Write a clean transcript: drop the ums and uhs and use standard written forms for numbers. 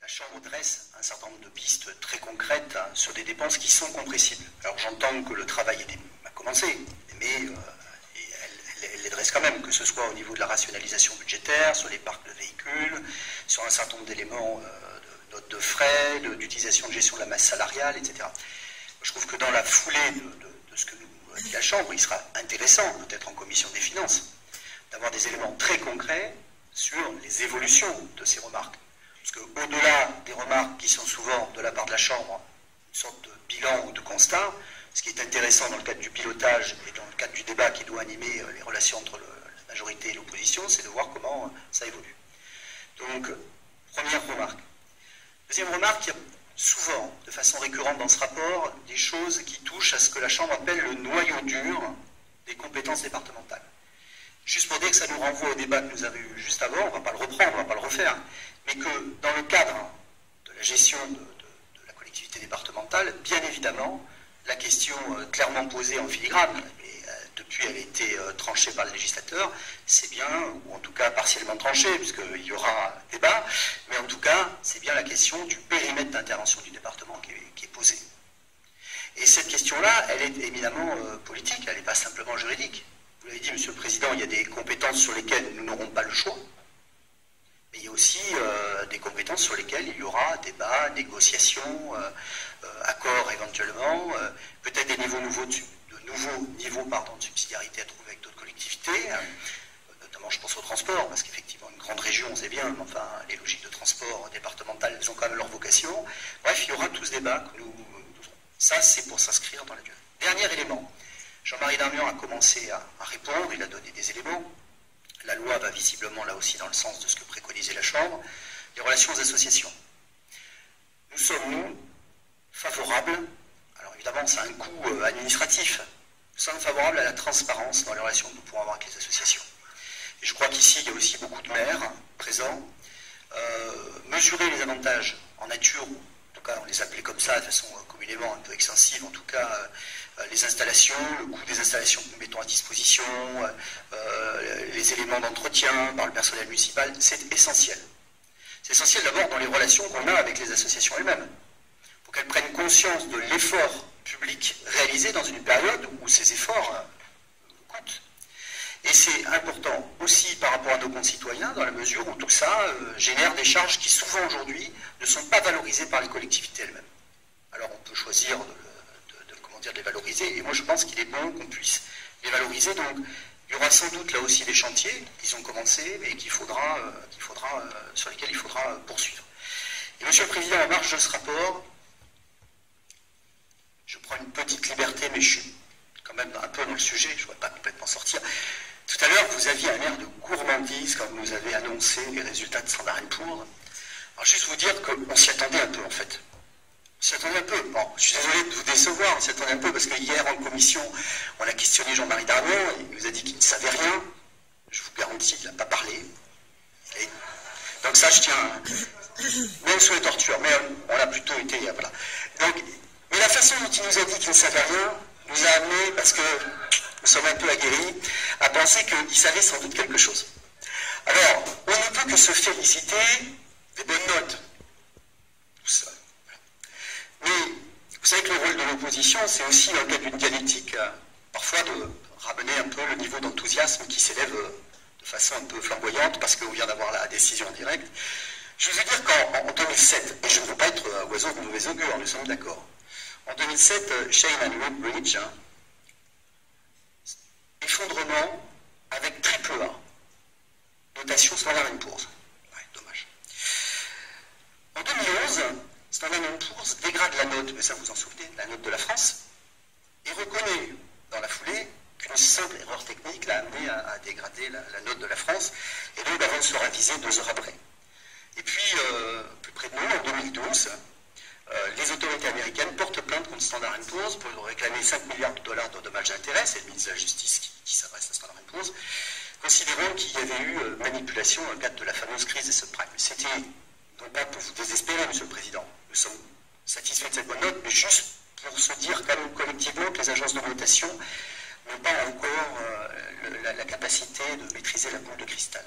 Chambre dresse un certain nombre de pistes très concrètes sur des dépenses qui sont compressibles. Alors j'entends que le travail a commencé, mais elle les dresse quand même, que ce soit au niveau de la rationalisation budgétaire, sur les parcs de véhicules, sur un certain nombre d'éléments de notes de frais, d'utilisation de gestion de la masse salariale, etc. Je trouve que dans la foulée de ce que nous dit la Chambre, il sera intéressant, peut-être en commission des finances, d'avoir des éléments très concrets sur les évolutions de ces remarques. Parce qu'au-delà des remarques qui sont souvent de la part de la Chambre, une sorte de bilan ou de constat, ce qui est intéressant dans le cadre du pilotage et dans le cadre du débat qui doit animer les relations entre la majorité et l'opposition, c'est de voir comment ça évolue. Donc, première remarque. Deuxième remarque, il y a souvent, de façon récurrente dans ce rapport, des choses qui touchent à ce que la Chambre appelle le noyau dur des compétences départementales. Juste pour dire que ça nous renvoie au débat que nous avons eu juste avant, on ne va pas le reprendre, on ne va pas le refaire, mais que dans le cadre de la gestion de la collectivité départementale, bien évidemment, la question clairement posée en filigrane, et depuis elle a été tranchée par le législateur, c'est bien, ou en tout cas partiellement tranchée, puisqu'il y aura débat, mais en tout cas, c'est bien la question du périmètre d'intervention du département qui est posée. Et cette question-là, elle est éminemment politique, elle n'est pas simplement juridique. Vous l'avez dit, Monsieur le Président, il y a des compétences sur lesquelles nous n'aurons pas le choix. Mais il y a aussi des compétences sur lesquelles il y aura débat, négociation, accord éventuellement, peut-être des nouveaux niveaux de subsidiarité à trouver avec d'autres collectivités, notamment je pense au transport, parce qu'effectivement une grande région c'est bien, mais enfin les logiques de transport départementales elles ont quand même leur vocation. Bref, il y aura tout ce débat que nous aurons. Ça c'est pour s'inscrire dans la durée. Dernier élément, Jean-Marie Darmian a commencé à répondre, il a donné des éléments. La loi va visiblement là aussi dans le sens de ce que préconisait la Chambre, les relations aux associations. Nous sommes, nous, favorables, alors évidemment ça a un coût administratif, nous sommes favorables à la transparence dans les relations que nous pourrons avoir avec les associations. Et je crois qu'ici il y a aussi beaucoup de maires présents. Mesurer les avantages en nature, en tout cas on les appelait comme ça de façon communément un peu extensive, en tout cas les installations, le coût des installations que nous mettons à disposition, les éléments d'entretien par le personnel municipal, c'est essentiel. C'est essentiel d'abord dans les relations qu'on a avec les associations elles-mêmes, pour qu'elles prennent conscience de l'effort public réalisé dans une période où ces efforts coûtent. Et c'est important aussi par rapport à nos concitoyens, dans la mesure où tout ça génère des charges qui souvent aujourd'hui ne sont pas valorisées par les collectivités elles-mêmes. Alors on peut choisir de les valoriser, et moi je pense qu'il est bon qu'on puisse les valoriser, donc il y aura sans doute là aussi des chantiers qui ont commencé, mais sur lesquels il faudra poursuivre. Et Monsieur le Président, en marge de ce rapport, je prends une petite liberté, mais je suis quand même un peu dans le sujet, je ne voudrais pas complètement sortir. Tout à l'heure, vous aviez un air de gourmandise quand vous avez annoncé les résultats de Standard & Poor's. Alors juste vous dire qu'on s'y attendait un peu en fait. On s'y attendait un peu. Bon, je suis désolé de vous décevoir, on s'y attendait un peu parce que hier en commission, on a questionné Jean-Marie Darmian, il nous a dit qu'il ne savait rien. Je vous garantis qu'il n'a pas parlé. Et donc ça, je tiens, même sous les tortures, mais on a plutôt été, voilà. Donc, mais la façon dont il nous a dit qu'il ne savait rien nous a amené, parce que nous sommes un peu aguerris, à penser qu'il savait sans doute quelque chose. Alors, on ne peut que se féliciter des bonnes notes. Tout ça. Mais vous savez que le rôle de l'opposition, c'est aussi, dans le cadre d'une dialectique, parfois de ramener un peu le niveau d'enthousiasme qui s'élève de façon un peu flamboyante, parce qu'on vient d'avoir la décision en direct. Je veux dire qu'en 2007, et je ne veux pas être oiseau de mauvais augure, nous sommes d'accord, en 2007, Shane & Woodbridge, effondrement avec triple A, notation Standard & Poor's. Ouais, dommage. En 2011, Standard & Poor's dégrade la note, mais ça vous en souvenez, la note de la France, et reconnaît dans la foulée qu'une simple erreur technique l'a amené à dégrader la note de la France, et donc avant de se raviser 2 heures après. Et puis, plus près de nous, en 2012, les autorités américaines portent plainte contre Standard & Poor's pour réclamer 5 milliards de dollars de dommages et intérêts, c'est le ministre de la Justice qui s'adresse à Standard & Poor's, considérant qu'il y avait eu manipulation dans le cadre de la fameuse crise des subprimes. C'était, non pas pour vous désespérer, Monsieur le Président, nous sommes satisfaits de cette bonne note, mais juste pour se dire quand même collectivement que les agences de notation n'ont pas encore la capacité de maîtriser la boule de cristal.